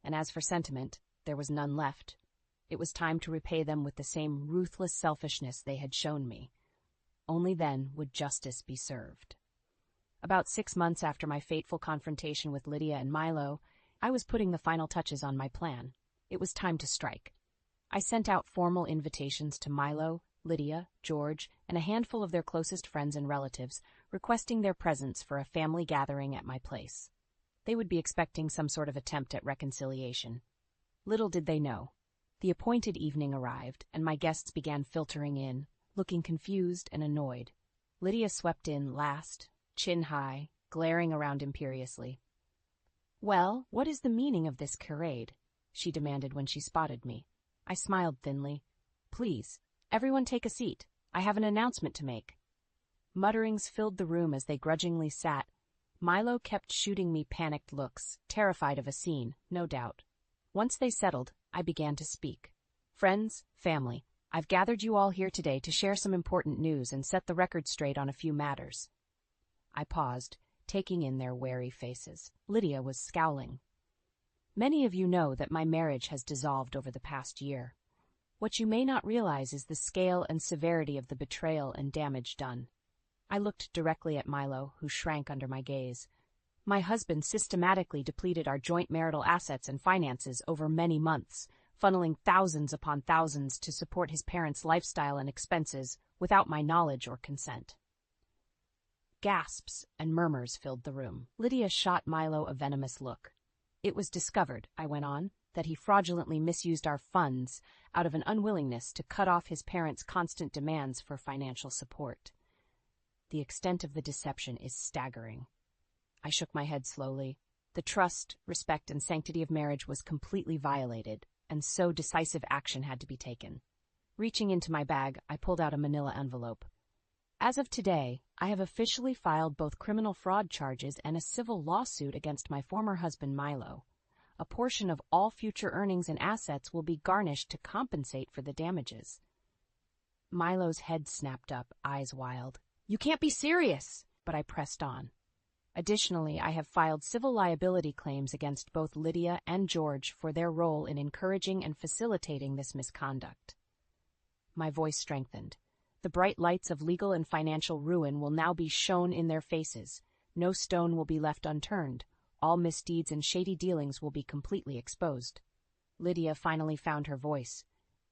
And as for sentiment, there was none left. It was time to repay them with the same ruthless selfishness they had shown me. Only then would justice be served. About 6 months after my fateful confrontation with Lydia and Milo, I was putting the final touches on my plan. It was time to strike. I sent out formal invitations to Milo, Lydia, George, and a handful of their closest friends and relatives, requesting their presence for a family gathering at my place. They would be expecting some sort of attempt at reconciliation. Little did they know. The appointed evening arrived, and my guests began filtering in, looking confused and annoyed. Lydia swept in last, chin high, glaring around imperiously. Well, what is the meaning of this charade? She demanded when she spotted me. I smiled thinly. Please, everyone take a seat. I have an announcement to make. Mutterings filled the room as they grudgingly sat. Milo kept shooting me panicked looks, terrified of a scene, no doubt. Once they settled, I began to speak. Friends, family, I've gathered you all here today to share some important news and set the record straight on a few matters. I paused, taking in their wary faces. Lydia was scowling. Many of you know that my marriage has dissolved over the past year. What you may not realize is the scale and severity of the betrayal and damage done. I looked directly at Milo, who shrank under my gaze. My husband systematically depleted our joint marital assets and finances over many months, funneling thousands upon thousands to support his parents' lifestyle and expenses without my knowledge or consent. Gasps and murmurs filled the room. Lydia shot Milo a venomous look. It was discovered, I went on, that he fraudulently misused our funds out of an unwillingness to cut off his parents' constant demands for financial support. The extent of the deception is staggering. I shook my head slowly. The trust, respect, and sanctity of marriage was completely violated, and so decisive action had to be taken. Reaching into my bag, I pulled out a manila envelope. As of today, I have officially filed both criminal fraud charges and a civil lawsuit against my former husband Milo. A portion of all future earnings and assets will be garnished to compensate for the damages. Milo's head snapped up, eyes wild. You can't be serious! But I pressed on. Additionally, I have filed civil liability claims against both Lydia and George for their role in encouraging and facilitating this misconduct. My voice strengthened. The bright lights of legal and financial ruin will now be shown in their faces. No stone will be left unturned. All misdeeds and shady dealings will be completely exposed. Lydia finally found her voice.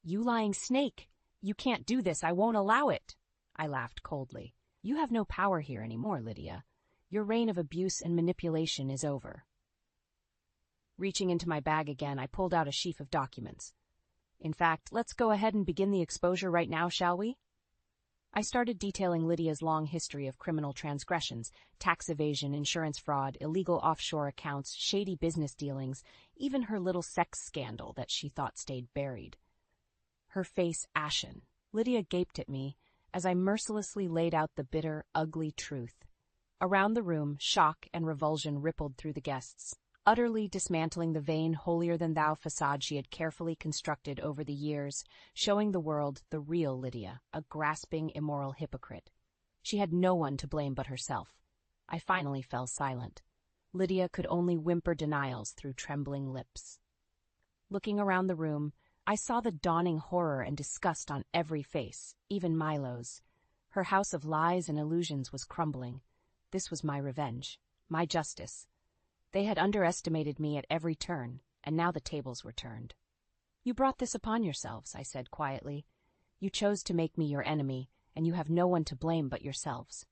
You lying snake! You can't do this. I won't allow it! I laughed coldly. You have no power here anymore, Lydia. Your reign of abuse and manipulation is over. Reaching into my bag again, I pulled out a sheaf of documents. In fact, let's go ahead and begin the exposure right now, shall we? I started detailing Lydia's long history of criminal transgressions, tax evasion, insurance fraud, illegal offshore accounts, shady business dealings, even her little sex scandal that she thought stayed buried. Her face ashen, Lydia gaped at me as I mercilessly laid out the bitter, ugly truth. Around the room, shock and revulsion rippled through the guests, utterly dismantling the vain, holier-than-thou facade she had carefully constructed over the years, showing the world the real Lydia, a grasping, immoral hypocrite. She had no one to blame but herself. I finally fell silent. Lydia could only whimper denials through trembling lips. Looking around the room, I saw the dawning horror and disgust on every face, even Milo's. Her house of lies and illusions was crumbling. This was my revenge, my justice. They had underestimated me at every turn, and now the tables were turned. You brought this upon yourselves, I said quietly. You chose to make me your enemy, and you have no one to blame but yourselves.